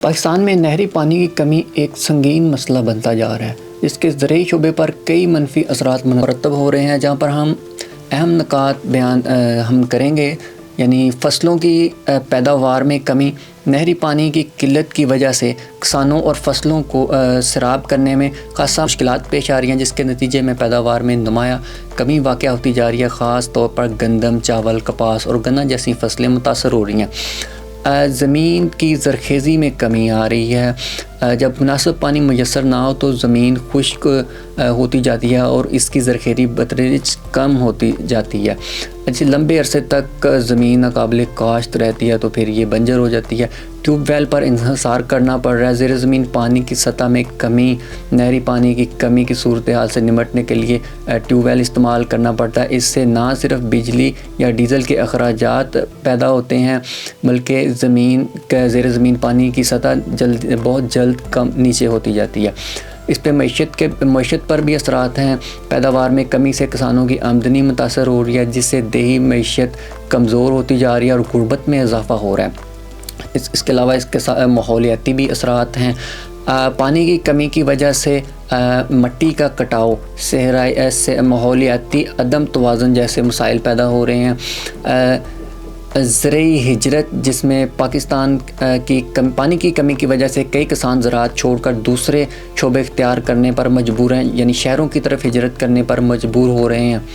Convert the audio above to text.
پاکستان میں نہری پانی کی کمی ایک سنگین مسئلہ بنتا جا رہا ہے، جس کے زرعی شعبے پر کئی منفی اثرات مرتب ہو رہے ہیں، جہاں پر ہم اہم نکات بیان کریں گے، یعنی فصلوں کی پیداوار میں کمی۔ نہری پانی کی قلت کی وجہ سے کسانوں اور فصلوں کو سیراب کرنے میں خاصا مشکلات پیش آ رہی ہیں، جس کے نتیجے میں پیداوار میں نمایاں کمی واقع ہوتی جا رہی ہے۔ خاص طور پر گندم، چاول، کپاس اور گنا جیسی فصلیں متاثر ہو رہی ہیں۔ زمین کی زرخیزی میں کمی آ رہی ہے۔ جب مناسب پانی میسر نہ ہو تو زمین خشک ہوتی جاتی ہے اور اس کی زرخیزی بتدریج کم ہوتی جاتی ہے۔ لمبے عرصے تک زمین ناقابل کاشت رہتی ہے تو پھر یہ بنجر ہو جاتی ہے۔ ٹیوب ویل پر انحصار کرنا پڑ رہا ہے۔ زیر زمین پانی کی سطح میں کمی، نہری پانی کی کمی کی صورتحال سے نمٹنے کے لیے ٹیوب ویل استعمال کرنا پڑتا ہے۔ اس سے نہ صرف بجلی یا ڈیزل کے اخراجات پیدا ہوتے ہیں، بلکہ زیر زمین پانی کی سطح بہت جلد کم نیچے ہوتی جاتی ہے۔ اس پہ معیشت پر بھی اثرات ہیں۔ پیداوار میں کمی سے کسانوں کی آمدنی متاثر ہو رہی ہے، جس سے دیہی معیشت کمزور ہوتی جا رہی ہے اور غربت میں اضافہ ہو رہا ہے۔ اس کے علاوہ اس کے ماحولیاتی بھی اثرات ہیں۔ پانی کی کمی کی وجہ سے مٹی کا کٹاؤ، صحرائی ماحولیاتی عدم توازن جیسے مسائل پیدا ہو رہے ہیں۔ زرعی ہجرت، جس میں پاکستان کی پانی کی کمی کی وجہ سے کئی کسان زراعت چھوڑ کر دوسرے شعبے اختیار کرنے پر مجبور ہیں، یعنی شہروں کی طرف ہجرت کرنے پر مجبور ہو رہے ہیں۔